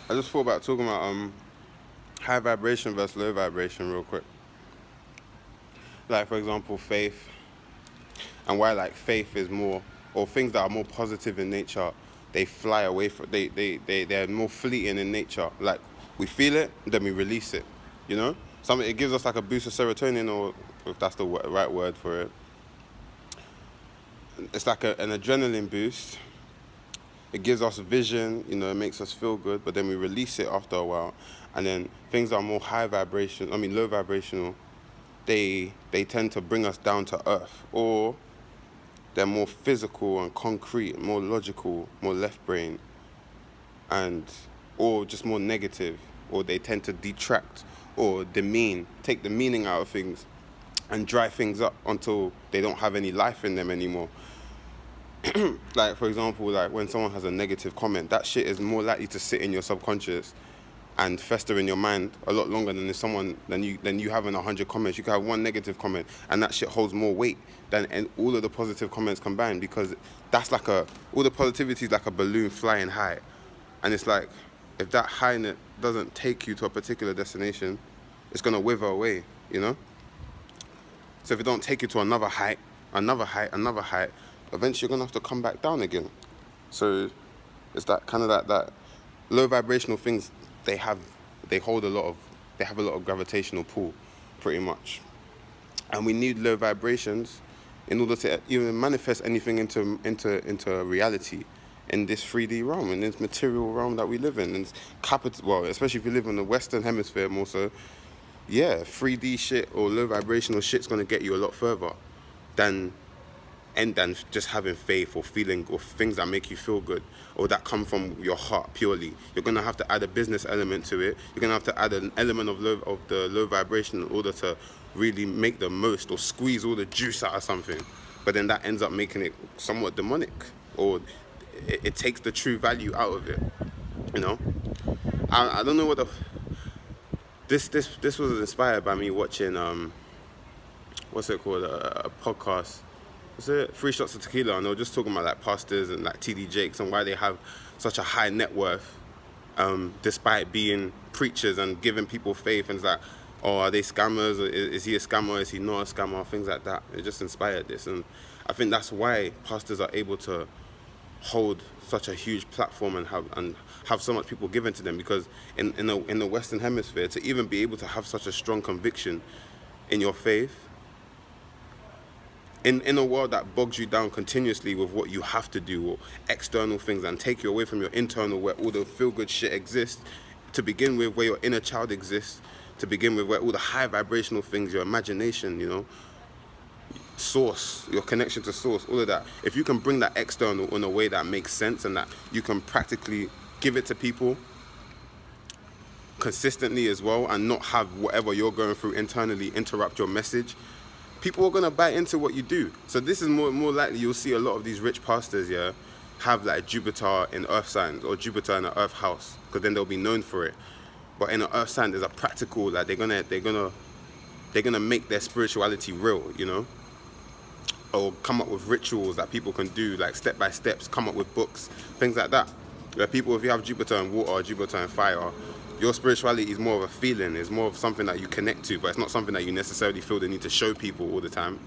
I just thought about talking about high vibration versus low vibration real quick. Like for example, faith, and why like faith is more, or things that are more positive in nature, they fly away from, they're more fleeting in nature. Like we feel it, then we release it. You know, something, it gives us like a boost of serotonin, or if that's the right word for it. It's like an adrenaline boost. It gives us vision, you know, it makes us feel good, but then we release it after a while. And then things that are more low vibrational, they tend to bring us down to earth, or they're more physical and concrete, more logical, more left brain, and or just more negative, or they tend to detract or demean, take the meaning out of things and dry things up until they don't have any life in them anymore. Like for example, like when someone has a negative comment, that shit is more likely to sit in your subconscious and fester in your mind a lot longer than you having 100 comments. You can have one negative comment and that shit holds more weight than all of the positive comments combined, because that's like all the positivity is like a balloon flying high, and it's like if that high net doesn't take you to a particular destination, it's gonna wither away, you know. So if it don't take you to another height, eventually you're gonna have to come back down again. So it's that kind of that low vibrational things. They have a lot of gravitational pull, pretty much, and we need low vibrations in order to even manifest anything into reality in this 3D realm, in this material realm that we live in. And especially if you live in the Western Hemisphere more so, yeah, 3D shit or low vibrational shit's gonna get you a lot further than just having faith or feeling or things that make you feel good or that come from your heart purely. You're gonna have to add a business element to it. You're gonna have to add an element of the low vibration in order to really make the most or squeeze all the juice out of something. But then that ends up making it somewhat demonic, or it takes the true value out of it. You know, I don't know what this was inspired by me watching what's it called, a podcast. Was it 3 Shots of Tequila? And they were just talking about like pastors and like TD Jakes and why they have such a high net worth, despite being preachers and giving people faith. And it's like, oh, are they scammers? Or is he a scammer? Is he not a scammer? Things like that. It just inspired this, and I think that's why pastors are able to hold such a huge platform and have so much people given to them, because in the Western Hemisphere, to even be able to have such a strong conviction in your faith, in a world that bogs you down continuously with what you have to do or external things and take you away from your internal, where all the feel-good shit exists to begin with, where your inner child exists to begin with, where all the high vibrational things, your imagination, you know, source, your connection to source, all of that, if you can bring that external in a way that makes sense and that you can practically give it to people consistently as well, and not have whatever you're going through internally interrupt your message, people are going to buy into what you do. So this is more likely you'll see a lot of these rich pastors, yeah, have like Jupiter in earth signs or Jupiter in an earth house, because then they'll be known for it. But in an earth sign, there's a practical, like they're gonna make their spirituality real, you know, or come up with rituals that people can do, like step by steps, come up with books, things like that. Where people, if you have Jupiter in water or Jupiter in fire, your spirituality is more of a feeling, it's more of something that you connect to, but it's not something that you necessarily feel the need to show people all the time.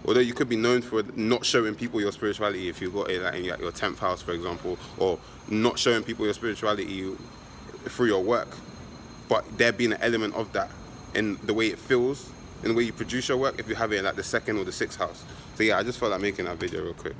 Although you could be known for not showing people your spirituality if you've got it like in your 10th house, for example, or not showing people your spirituality through your work, but there being an element of that in the way it feels, in the way you produce your work, if you have it in like the 2nd or the 6th house. So yeah, I just felt like making that video real quick.